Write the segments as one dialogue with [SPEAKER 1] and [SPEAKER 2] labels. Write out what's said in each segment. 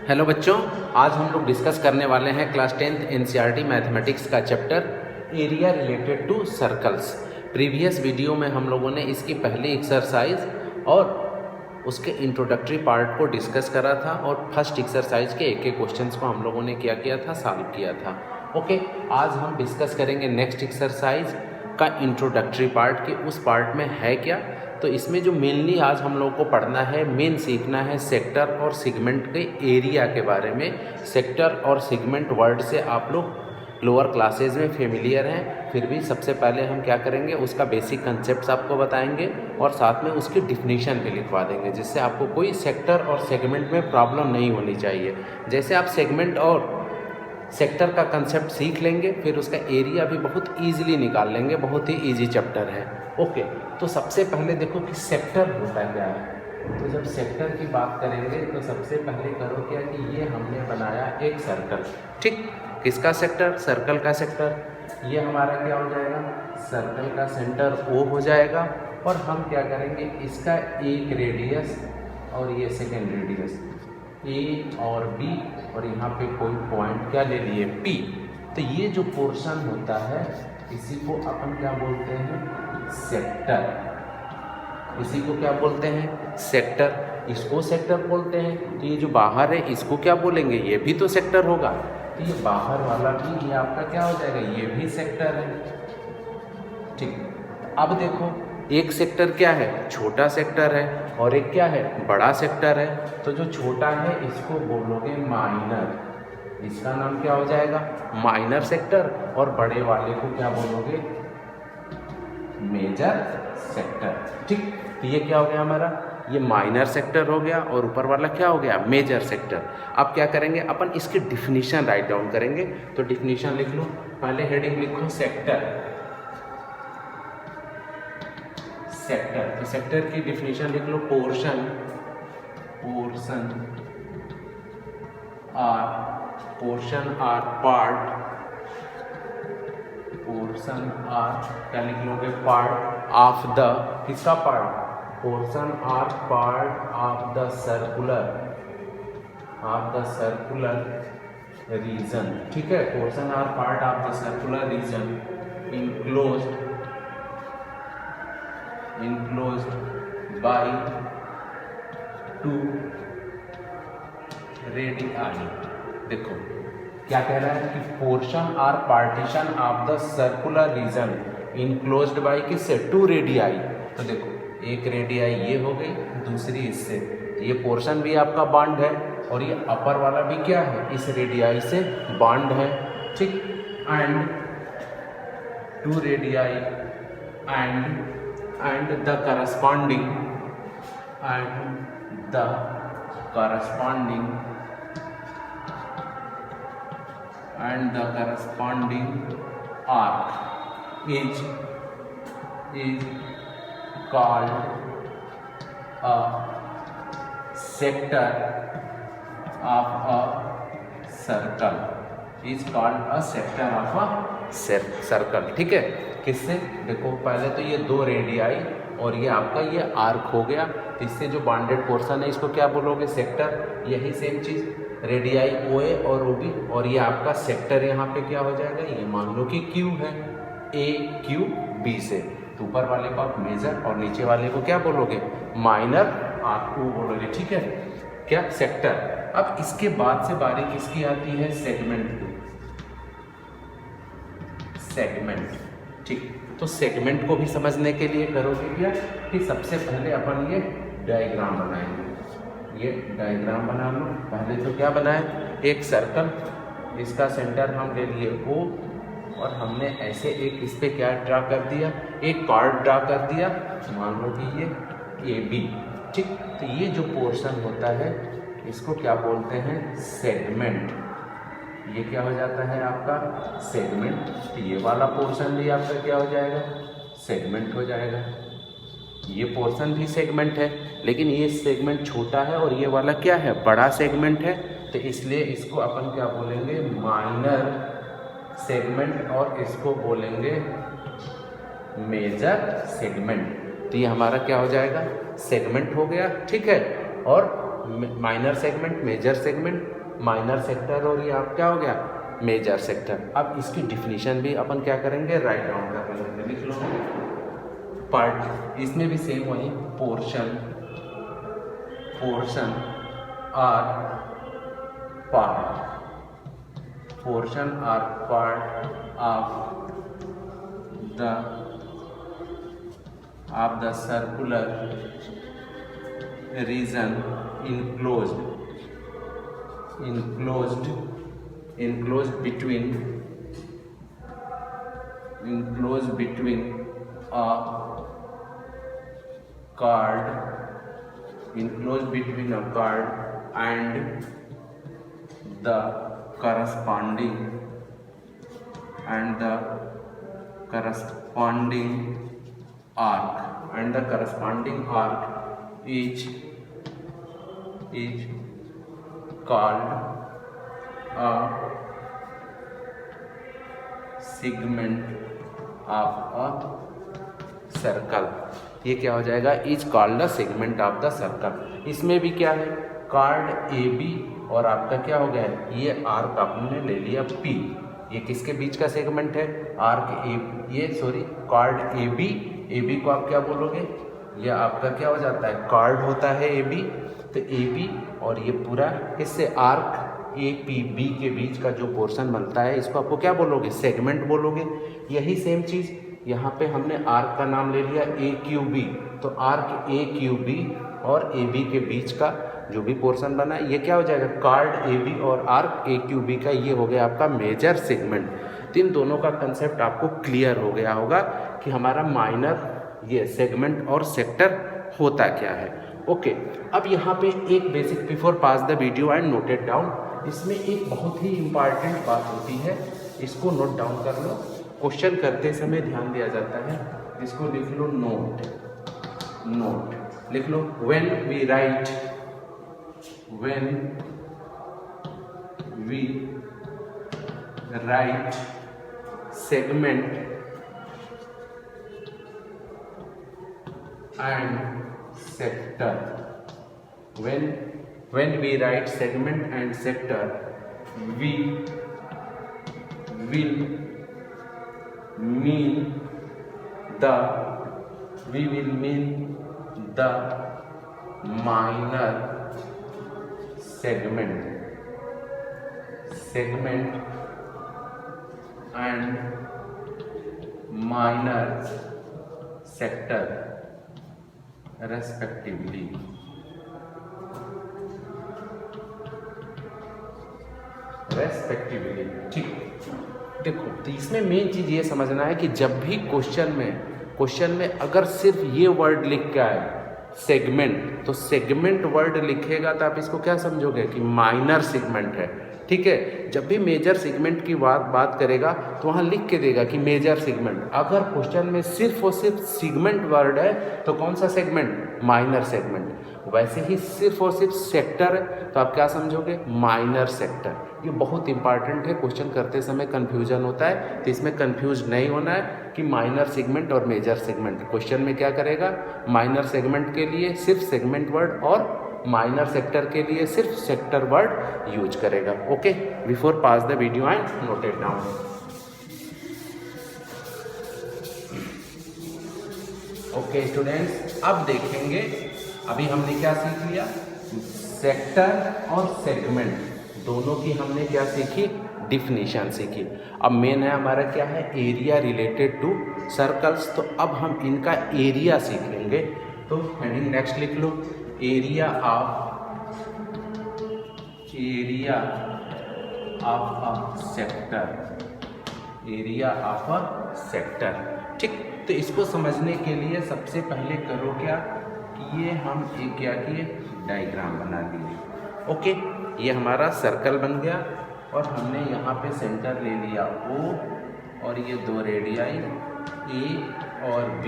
[SPEAKER 1] Hello बच्चों, आज हम लोग डिस्कस करने वाले हैं क्लास 10th एनसीईआरटी मैथमेटिक्स का chapter area related to circles. Previous video में हम लोगों ने इसकी पहली एक्सरसाइज और उसके इंट्रोडक्टरी पार्ट को डिस्कस करा था और फर्स्ट एक्सरसाइज के एक एक क्वेश्चंस को हम लोगों ने क्या किया था, सॉल्व किया था। ओके, आज हम डिस्कस करेंगे नेक्स्ट एक्सरसाइज का इंट्रोडक्टरी पार्ट कि उस पार्ट में है क्या। तो इसमें जो मेनली आज हम लोगों को पढ़ना है, मेन सीखना है सेक्टर और सेगमेंट के एरिया के बारे में। सेक्टर और सेगमेंट वर्ड से आप लोग लोअर क्लासेज में फेमिलियर हैं, फिर भी सबसे पहले हम क्या करेंगे, उसका बेसिक कंसेप्ट्स आपको बताएंगे और साथ में उसकी डिफिनीशन भी लिखवा देंगे, जिससे आपको कोई सेक्टर और सेगमेंट में प्रॉब्लम नहीं होनी चाहिए। जैसे आप सेगमेंट और सेक्टर का कंसेप्ट सीख लेंगे, फिर उसका एरिया भी बहुत ईजिली निकाल लेंगे। बहुत ही ईजी चैप्टर है। ओके, तो सबसे पहले देखो कि सेक्टर होता क्या है। तो जब सेक्टर की बात करेंगे तो सबसे पहले करो क्या कि ये हमने बनाया एक सर्कल। ठीक, किसका सेक्टर? सर्कल का सेक्टर। ये हमारा क्या हो जाएगा? सर्कल का सेंटर O हो जाएगा। और हम क्या करेंगे, इसका एक रेडियस और ये सेकेंड रेडियस A और B, और यहाँ पे कोई पॉइंट क्या ले लिए, P। तो ये जो पोर्शन होता है इसी को अपन क्या बोलते हैं, सेक्टर। इसी को क्या बोलते हैं, सेक्टर। इसको सेक्टर बोलते हैं। तो ये जो बाहर है इसको क्या बोलेंगे, ये भी तो सेक्टर होगा। तो ये बाहर वाला भी ये आपका क्या हो जाएगा, ये भी सेक्टर है। ठीक, अब देखो एक सेक्टर क्या है, छोटा सेक्टर है, और एक क्या है, बड़ा सेक्टर है। तो जो छोटा है इसको बोलोगे माइनर, इसका नाम क्या हो जाएगा, माइनर सेक्टर। और बड़े वाले को क्या बोलोगे, मेजर सेक्टर। ठीक, तो ये क्या हो गया हमारा, ये माइनर सेक्टर हो गया और ऊपर वाला क्या हो गया, मेजर सेक्टर। अब क्या करेंगे अपन, इसकी डिफिनीशन राइट डाउन करेंगे। तो डिफिनीशन लिख लो, पहले हेडिंग लिखो सेक्टर। सेक्टर, तो सेक्टर की डिफिनीशन लिख लो, पोर्शन आर पार्ट, क्या लिख लोगे, पार्ट ऑफ द, किसका part, portion or part of the circular region. ठीक है, portion or part of the circular region enclosed by 2 radii। देखो क्या कह रहा है कि portion or partition of the circular region enclosed by किससे, 2 रेडियाई। तो देखो एक रेडियाई ये हो गई, दूसरी इससे। ये पोर्शन भी आपका बॉन्ड है और ये अपर वाला भी क्या है, इस रेडियाई से बॉन्ड है। ठीक, and 2 radii and the corresponding arc is called a sector of a circle, circle. ठीक है, किससे, देखो पहले तो ये 2 रेडियाई और ये आपका ये आर्क हो गया। इससे जो बॉन्डेड पोर्शन है इसको क्या बोलोगे, सेक्टर। यही सेम चीज़, रेडियाई OA और OB, और ये आपका सेक्टर यहाँ पे क्या हो जाएगा, ये मान लो कि Q है, AQB से। तो ऊपर वाले को आप मेजर और नीचे वाले को क्या बोलोगे, माइनर, आप O बोलोगे। ठीक है, क्या, सेक्टर। अब इसके बाद से बारी किसकी आती है, सेगमेंट की। सेगमेंट, ठीक, तो सेगमेंट को भी समझने के लिए करोगे क्या कि सबसे पहले अपन ये डायग्राम बनाएंगे। ये डायग्राम बना लो। पहले तो क्या बनाए, एक सर्कल, इसका सेंटर हम ले लिए O, और हमने ऐसे एक इस पे क्या ड्रा कर दिया, एक पार्ट ड्रा कर दिया, मान लो कि ये AB। ठीक, तो ये जो पोर्शन होता है इसको क्या बोलते हैं, सेगमेंट। ये क्या हो जाता है आपका, सेगमेंट। ये वाला पोर्शन भी आपका क्या हो जाएगा, सेगमेंट हो जाएगा। ये पोर्शन भी सेगमेंट है, लेकिन ये सेगमेंट छोटा है और ये वाला क्या है, बड़ा सेगमेंट है। तो इसलिए इसको अपन क्या बोलेंगे, माइनर सेगमेंट, और इसको बोलेंगे मेजर सेगमेंट। तो ये हमारा क्या हो जाएगा, सेगमेंट हो गया। ठीक है, और minor segment, major segment, minor sector, और ये आप क्या हो गया मेजर सेक्टर। अब इसकी डिफिनीशन भी अपन क्या करेंगे, राइट डाउन कर लेंगे, लिख लो। पार्ट, इसमें भी सेम वही, portion or part, portion or part of the circular region enclosed between a card and the corresponding arc is called a segment of a circle. ये क्या हो जाएगा, is called the segment of the circle. इसमें भी क्या है, card A B और आपका क्या हो गया है, ये आर्क आपने ले लिया पी, ये किसके बीच का सेगमेंट है, आर्क ए, ये सॉरी कार्ड ए बी को आप क्या बोलोगे, ये आपका क्या हो जाता है, कार्ड होता है ए बी, तो ए बी और ये पूरा इससे आर्क ए पी बी के बीच का जो पोर्शन बनता है इसको आपको क्या बोलोगे, सेगमेंट बोलोगे। यही सेम चीज़ यहाँ पे हमने आर्क का नाम ले लिया ए क्यू बी, तो आर्क ए क्यू बी और ए बी के बीच का जो भी पोर्शन बना है ये क्या हो जाएगा, कार्ड ए बी और आर्क ए क्यू बी का ये हो गया आपका मेजर सेगमेंट। तो इन दोनों का कंसेप्ट आपको क्लियर हो गया होगा कि हमारा माइनर ये सेगमेंट और सेक्टर होता क्या है। ओके, अब यहाँ पे एक basic before pass the video and note it down, इसमें एक बहुत ही इम्पॉर्टेंट बात होती है, इसको नोट डाउन कर लो। क्वेश्चन करते समय ध्यान दिया जाता है, इसको लिख लो नोट लिख लो। When we write segment and sector, when we write segment and sector, we will mean the minor segment and minor sector respectively। ठीक, देखो तो इसमें मेन चीज़ ये समझना है कि जब भी क्वेश्चन में अगर सिर्फ ये वर्ड लिख के आए सेगमेंट, तो सेगमेंट वर्ड लिखेगा तो आप इसको क्या समझोगे कि माइनर सेगमेंट है। ठीक है, जब भी मेजर सेगमेंट की बात करेगा तो वहाँ लिख के देगा कि मेजर सेगमेंट। अगर क्वेश्चन में सिर्फ और सिर्फ सेगमेंट वर्ड है तो कौन सा सेगमेंट, माइनर सेगमेंट। वैसे ही सिर्फ और सिर्फ सेक्टर है तो आप क्या समझोगे, माइनर सेक्टर। ये बहुत इंपॉर्टेंट है, क्वेश्चन करते समय कन्फ्यूजन होता है, तो इसमें कन्फ्यूज नहीं होना है कि माइनर सेगमेंट और मेजर सेगमेंट। क्वेश्चन में क्या करेगा, माइनर सेगमेंट के लिए सिर्फ सेगमेंट वर्ड और माइनर सेक्टर के लिए सिर्फ सेक्टर वर्ड यूज करेगा। Okay, before pass the video and note it down. Okay students, अब देखेंगे, अभी हमने क्या सीख लिया, सेक्टर और सेगमेंट दोनों की हमने क्या सीखी, डिफिनीशन सीखी। अब मेन है हमारा क्या है, एरिया रिलेटेड टू सर्कल्स। तो अब हम इनका एरिया सीख लेंगे। तो हेडिंग नेक्स्ट लिख लो, एरिया ऑफ अ सेक्टर। ठीक, तो इसको समझने के लिए सबसे पहले करो क्या कि ये हम एक क्या किए, डायग्राम बना दिए। ओके, ये हमारा सर्कल बन गया और हमने यहाँ पे सेंटर ले लिया O और ये दो रेडियाई A और B,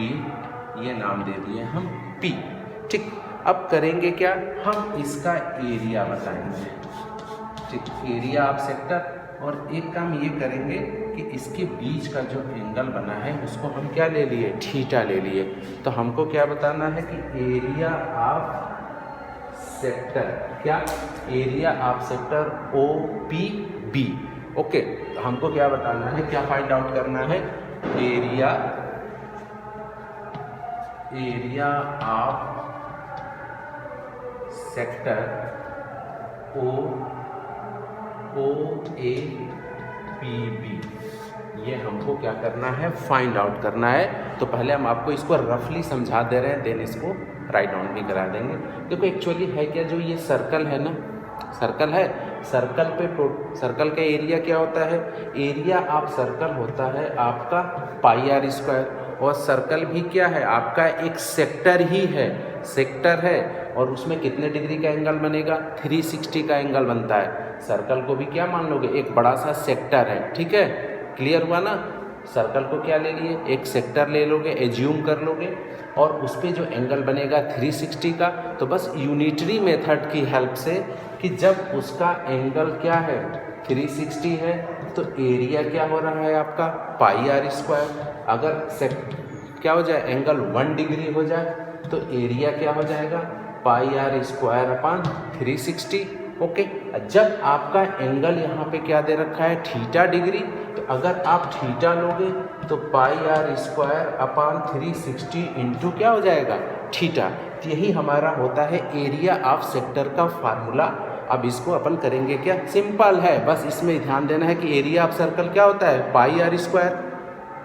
[SPEAKER 1] ये नाम दे दिए हम P। ठीक, अब करेंगे क्या, हम इसका एरिया बताएंगे। ठीक, एरिया ऑफ सेक्टर। और एक काम ये करेंगे कि इसके बीच का जो एंगल बना है उसको हम क्या ले लिए, थीटा ले लिए। तो हमको क्या बताना है कि एरिया ऑफ सेक्टर, क्या area of sector OPB। Okay, तो हमको क्या बताना है, क्या फाइंड आउट करना है, एरिया ऑफ सेक्टर OAPB, ये हमको क्या करना है, फाइंड आउट करना है। तो पहले हम आपको इसको रफली समझा दे रहे हैं, देन इसको राइट डाउन भी करा देंगे। देखो एक्चुअली है क्या, जो ये सर्कल है ना, सर्कल है, सर्कल सर्कल का एरिया क्या होता है, एरिया ऑफ सर्कल होता है आपका πr², और सर्कल भी क्या है आपका एक सेक्टर ही है, सेक्टर है, और उसमें कितने डिग्री का एंगल बनेगा, 360 का एंगल बनता है। सर्कल को भी क्या मान लोगे, एक बड़ा सा सेक्टर है, ठीक है, क्लियर हुआ ना। सर्कल को क्या ले लिए, एक सेक्टर ले लोगे, एज्यूम कर लोगे, और उस पर जो एंगल बनेगा 360 का, तो बस यूनिटरी मेथड की हेल्प से कि जब उसका एंगल क्या है 360 है, तो एरिया क्या हो रहा है आपका πr²। अगर क्या हो जाए, एंगल 1 डिग्री हो जाए तो एरिया क्या हो जाएगा πr²/360। ओके, जब आपका एंगल यहाँ पे क्या दे रखा है थीटा डिग्री, तो अगर आप थीटा लोगे तो πr²/360 इंटू क्या हो जाएगा थीटा। तो यही हमारा होता है एरिया ऑफ सेक्टर का फार्मूला। अब इसको अपन करेंगे क्या, सिंपल है, बस इसमें ध्यान देना है कि एरिया ऑफ सर्कल क्या होता है πr²,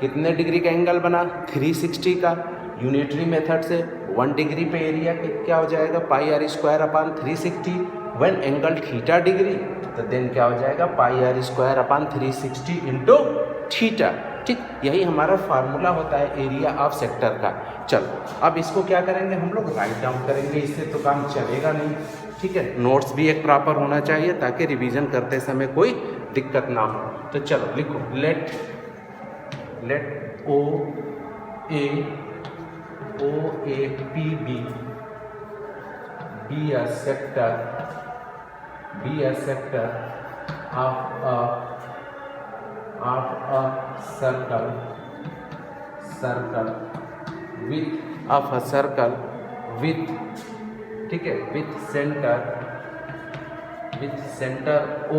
[SPEAKER 1] कितने डिग्री का एंगल बना 360 का, यूनिटरी मेथड से 1 डिग्री पे एरिया क्या हो जाएगा πr²/360। When angle theta degree, तो देन क्या हो जाएगा πr²/360 इंटू थीटा। ठीक, यही हमारा फार्मूला होता है एरिया ऑफ सेक्टर का। चलो अब इसको क्या करेंगे हम लोग, राइट डाउन करेंगे, इससे तो काम चलेगा नहीं। ठीक है, नोट्स भी एक प्रॉपर होना चाहिए ताकि रिवीजन करते समय कोई दिक्कत ना हो। तो चलो लिखो, late OAPB be a sector of a circle with ठीक है, with center O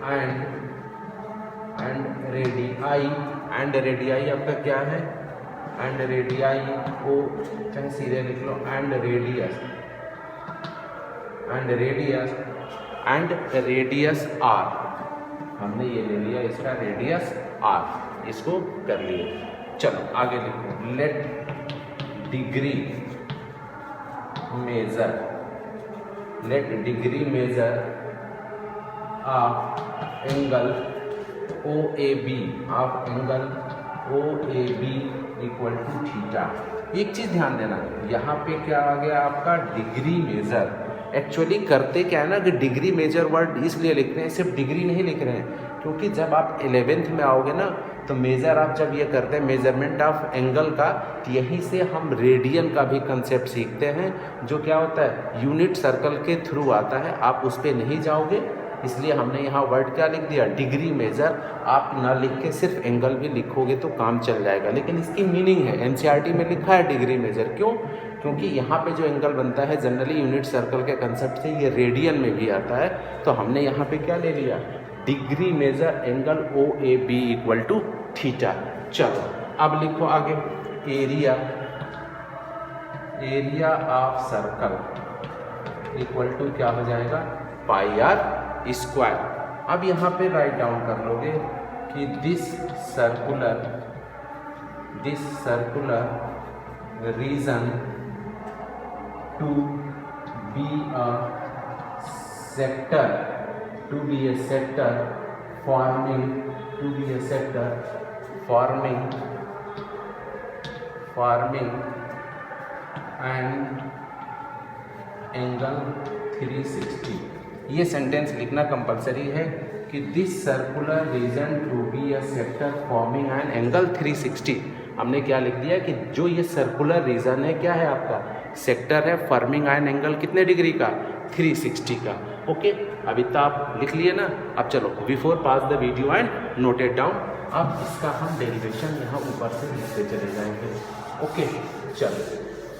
[SPEAKER 1] and radii आपका क्या है, and radii O चाहे सीधे लिख लो, and radius r, हमने ये ले लिया इसका रेडियस r, इसको कर लिए। चलो आगे लिखो, let degree measure of angle OAB equal to theta. एक चीज़ ध्यान देना, यहाँ पे क्या आ गया आपका डिग्री मेजर। एक्चुअली करते क्या है ना कि डिग्री मेजर वर्ड इसलिए लिख रहे हैं, सिर्फ डिग्री नहीं लिख रहे हैं, क्योंकि जब आप 11th में आओगे ना तो मेजर आप जब ये करते हैं मेजरमेंट ऑफ एंगल का, तो यहीं से हम रेडियन का भी कंसेप्ट सीखते हैं, जो क्या होता है यूनिट सर्कल के थ्रू आता है। आप उस पर नहीं जाओगे, इसलिए हमने यहाँ वर्ड क्या लिख दिया, डिग्री मेजर। आप ना लिख के सिर्फ एंगल भी लिखोगे तो काम चल जाएगा, लेकिन इसकी मीनिंग है NCERT में लिखा है डिग्री मेजर। क्यों? क्योंकि यहाँ पे जो एंगल बनता है जनरली यूनिट सर्कल के कंसेप्ट से ये रेडियन में भी आता है। तो हमने यहाँ पे क्या ले लिया, degree measure angle OAB equal to theta. चलो अब लिखो आगे, area of circle equal to क्या हो जाएगा πr²। अब यहाँ पे राइट डाउन कर लोगे कि this circular region to be a sector forming an angle 360। ये सेंटेंस लिखना कंपलसरी है कि this circular region to be a sector forming an angle 360। हमने क्या लिख दिया कि जो ये सर्कुलर रीजन है क्या है आपका सेक्टर है, फॉर्मिंग एन एंगल कितने डिग्री का 360 का। ओके, अभी तो आप लिख लिए ना। अब चलो before pass the video and note it down. अब इसका हम डेरिवेशन यहाँ ऊपर से लिखते चले जाएंगे। ओके चलो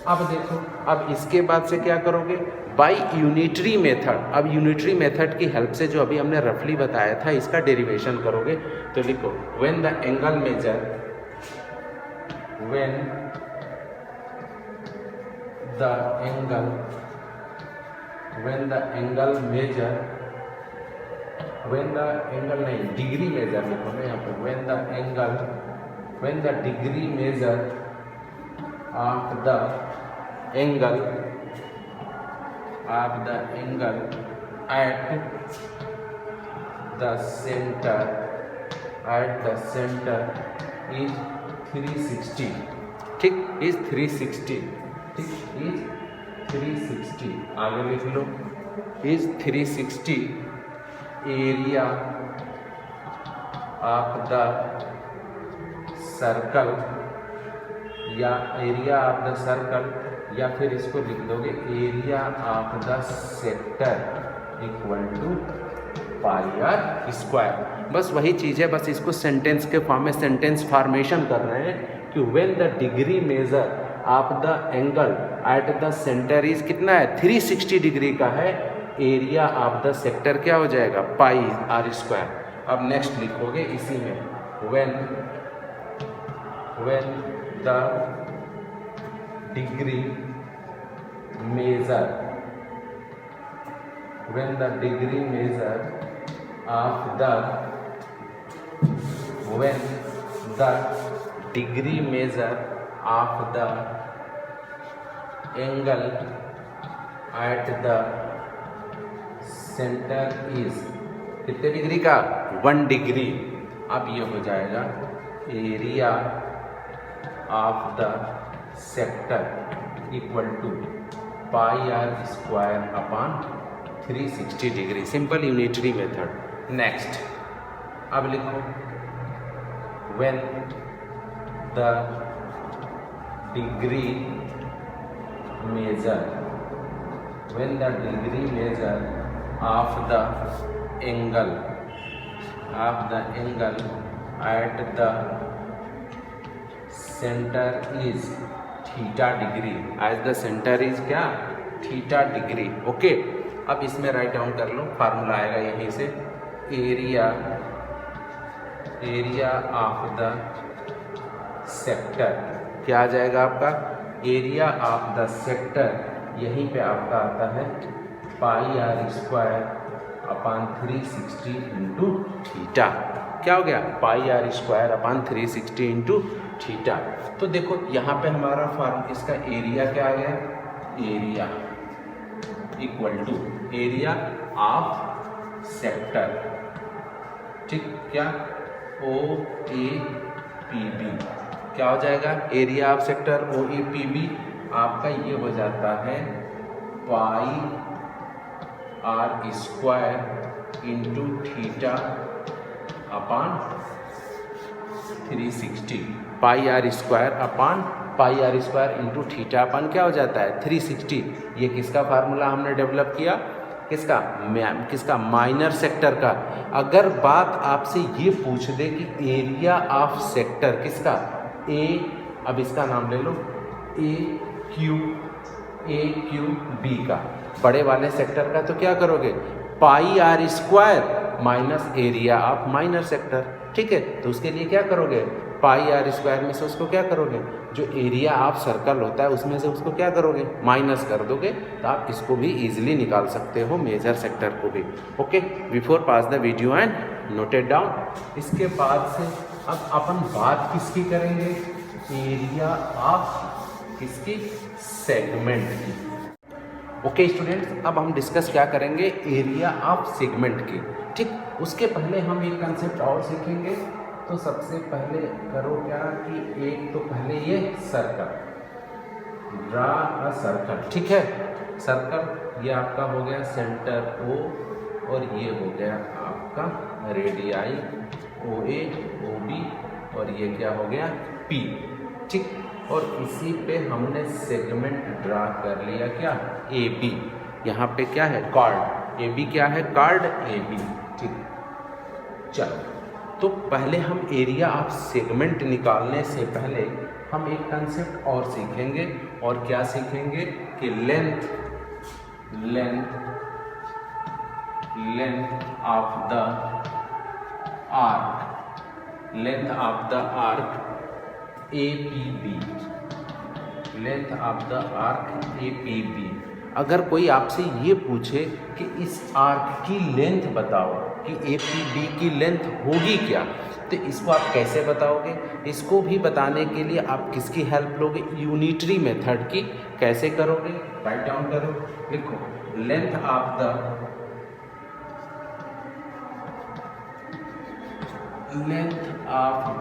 [SPEAKER 1] अब देखो, अब इसके बाद से क्या करोगे, बाय यूनिटरी मेथड। अब यूनिटरी मेथड की हेल्प से जो अभी हमने रफली बताया था इसका डेरिवेशन करोगे। तो लिखो when the angle measure, when the angle, when the angle measure, when the angle नहीं डिग्री मेजर लिखो ना यहाँ पे, when the angle, when the degree measure of the angle, of the angle at the center, at the center is 360, ठीक, is 360, ठीक, is 360, आगे लिख लो, is 360 area of the circle, या एरिया ऑफ द सर्कल, या फिर इसको लिख दोगे area of the sector equal to pi r square. बस वही चीज़ है, बस इसको सेंटेंस के फॉर्म में सेंटेंस फॉर्मेशन कर रहे हैं कि when the degree measure of the angle at the centre is कितना है, 360 डिग्री का है, एरिया ऑफ द सेक्टर क्या हो जाएगा, पाई आर स्क्वायर। अब नेक्स्ट लिखोगे इसी में, when the degree measure, when the degree measure of the, when the degree measure of the angle at the center is कितने डिग्री का, 1 डिग्री। अब ये हो जाएगा area of the sector equal to pi r square upon 360 degree, simple unitary method. Next अब लिखो when the degree measure, when the degree measure of the angle, of the angle at the centre is theta degree, as the centre is क्या, theta degree. Okay, अब इसमें right down कर लो, formula आएगा यहीं से, area, area of the sector क्या आ जाएगा आपका, एरिया ऑफ द सेक्टर यहीं पे आपका आता है pi r square upon 360 into theta. क्या हो गया, pi r square upon 360 into theta. तो देखो यहाँ पे हमारा फॉर्म, इसका एरिया क्या आ गया, area equal to area of sector, ठीक, क्या, ओ ए पी बी, क्या हो जाएगा, area of sector O A P B आपका ये हो जाता है pi r square into theta upon 360, pi r square upon pi r square into theta upon क्या हो जाता है 360। ये किसका फार्मूला हमने डेवलप किया, किसका, किसका, माइनर सेक्टर का। अगर बात आपसे ये पूछ दे कि एरिया ऑफ सेक्टर किसका, ए, अब इसका नाम ले लो ए क्यू बी का, बड़े वाले सेक्टर का, तो क्या करोगे, pi r square minus area of minor sector, ठीक है। तो उसके लिए क्या करोगे, पाई आर स्क्वायर में से उसको क्या करोगे, जो एरिया ऑफ सर्कल होता है उसमें से उसको क्या करोगे, माइनस कर दोगे। तो आप इसको भी इजीली निकाल सकते हो, मेजर सेक्टर को भी। Okay, before pass the video and noted down. इसके बाद से अब अपन बात किसकी करेंगे, एरिया ऑफ किसकी, सेगमेंट की। ओके स्टूडेंट्स, अब हम डिस्कस क्या करेंगे, एरिया ऑफ सेगमेंट की, ठीक। उसके पहले हम एक कंसेप्ट और सीखेंगे। तो सबसे पहले करो क्या कि एक तो पहले ये सर्कल, ड्रा अ सर्कल, ठीक है। सर्कल ये आपका हो गया सेंटर O, और ये हो गया आपका रेडियाई OA OB, और ये क्या हो गया P, ठीक। और इसी पे हमने सेगमेंट ड्रा कर लिया, क्या, AB। यहाँ पे क्या है, कार्ड, AB क्या है, कार्ड AB, ठीक। चलो, तो पहले हम एरिया ऑफ सेगमेंट निकालने से पहले हम एक कंसेप्ट और सीखेंगे, और क्या सीखेंगे कि length of the arc APB। अगर कोई आपसे ये पूछे कि इस आर्क की लेंथ बताओ कि APB की लेंथ होगी क्या, तो इसको आप कैसे बताओगे? इसको भी बताने के लिए आप किसकी हेल्प लोगे? यूनिटरी मेथड की। कैसे करोगे? राइट डाउन करो, लिखो length of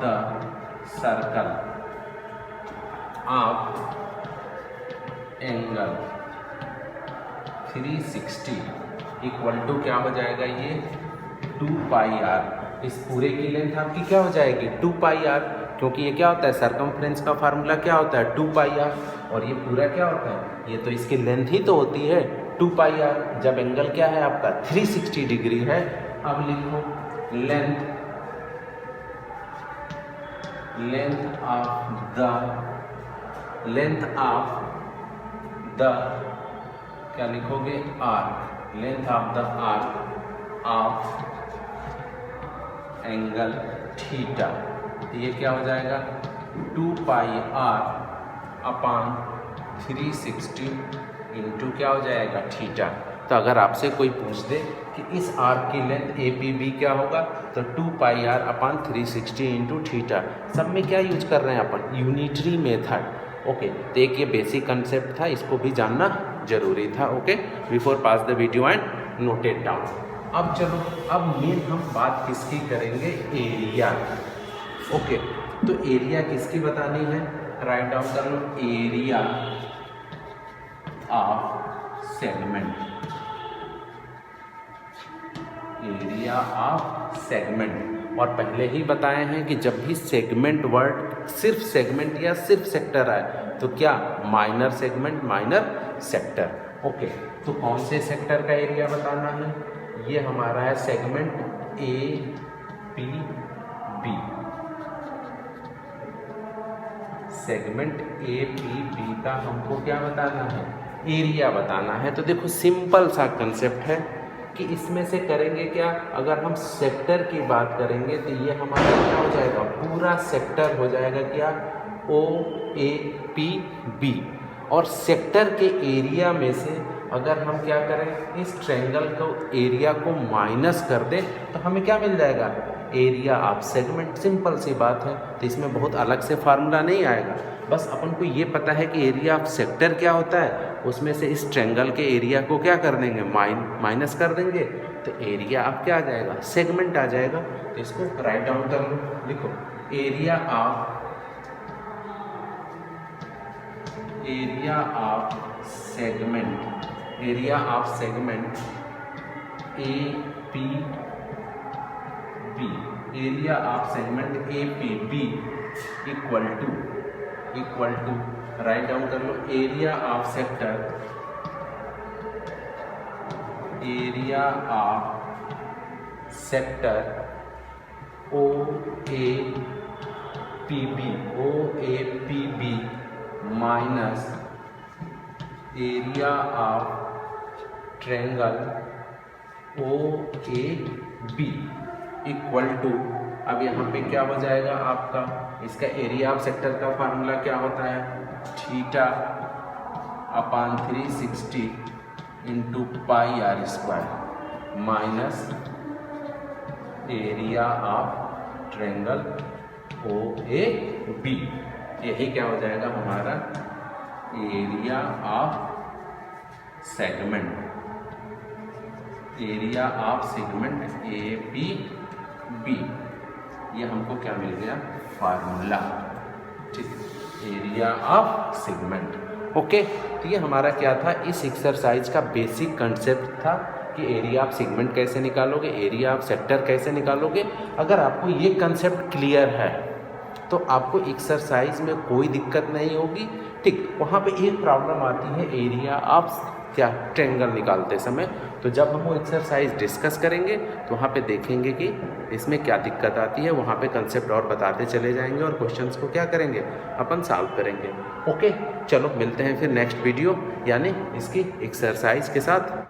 [SPEAKER 1] the circle of angle 360 equal to क्या हो जाएगा? ये 2πr। इस पूरे की लेंथ आपकी क्या हो जाएगी? 2πr, क्योंकि ये क्या होता है, सरकमफ्रेंस का फार्मूला क्या होता है? 2πr। और ये पूरा क्या होता है? ये तो इसकी लेंथ ही तो होती है 2πr, जब एंगल क्या है आपका 360 डिग्री है। अब लिखो लेंथ ऑफ द क्या लिखोगे? Arc. Length of the arc of angle theta, ये क्या हो जाएगा? 2πr अपान 360 इंटू क्या हो जाएगा? थीटा। तो अगर आपसे कोई पूछ दे कि इस आर्क की लेंथ APB क्या होगा, तो 2πr अपान 360 इंटू थीटा। सब में क्या यूज कर रहे हैं अपन? Unitary method. ओके, तो एक ये बेसिक कंसेप्ट था, इसको भी जानना जरूरी था। Okay, before pass the video and note it down. अब चलो, अब मेन हम बात किसकी करेंगे? एरिया। ओके, तो एरिया किसकी बतानी है? राइट डाउन कर लो, area of segment. Area of segment. और पहले ही बताए हैं कि जब भी सेगमेंट वर्ड सिर्फ सेगमेंट या सिर्फ सेक्टर आए तो क्या? Minor segment, minor sector. Okay, तो कौन से सेक्टर का एरिया बताना है? ये हमारा है सेगमेंट APB। सेगमेंट APB का हमको क्या बताना है? एरिया बताना है। तो देखो सिंपल सा कंसेप्ट है कि इसमें से करेंगे क्या? अगर हम सेक्टर की बात करेंगे तो ये हमारा क्या हो जाएगा? पूरा सेक्टर हो जाएगा क्या? OAPB। और सेक्टर के एरिया में से अगर हम क्या करें, इस ट्रायंगल को एरिया को माइनस कर दें तो हमें क्या मिल जाएगा? Area of segment. सिंपल सी बात है, तो इसमें बहुत अलग से फार्मूला नहीं आएगा। बस अपन को ये पता है कि एरिया ऑफ सेक्टर क्या होता है, उसमें से इस ट्रायंगल के एरिया को क्या कर देंगे? माइनस कर देंगे, तो एरिया आप क्या आ जाएगा? सेगमेंट आ जाएगा। तो इसको राइट डाउन कर लो, लिखो area of segment. Area of segment APB। Area of segment APB equal to write down कर लो, area of sector OAPB minus area of triangle OAB equal to. अब यहाँ पे क्या हो जाएगा आपका? इसका एरिया ऑफ सेक्टर का फार्मूला क्या होता है? Theta upon 360 into πr² minus area of triangle OAB। यही क्या हो जाएगा हमारा? Area of segment. Area of segment APB। ये हमको क्या मिल गया? फार्मूला। ठीक, एरिया ऑफ सेगमेंट। ओके, तो ये हमारा क्या था? इस एक्सरसाइज का बेसिक कंसेप्ट था कि एरिया ऑफ सेगमेंट कैसे निकालोगे, एरिया ऑफ सेक्टर कैसे निकालोगे। अगर आपको ये कंसेप्ट क्लियर है तो आपको एक्सरसाइज में कोई दिक्कत नहीं होगी। ठीक, वहाँ पे एक प्रॉब्लम आती है एरिया ऑफ क्या ट्रायंगल निकालते समय। तो जब हम वो एक्सरसाइज डिस्कस करेंगे तो वहाँ पे देखेंगे कि इसमें क्या दिक्कत आती है, वहाँ पे कंसेप्ट और बताते चले जाएंगे और क्वेश्चंस को क्या करेंगे अपन सॉल्व करेंगे। ओके, चलो मिलते हैं फिर नेक्स्ट वीडियो यानी इसकी एक्सरसाइज के साथ।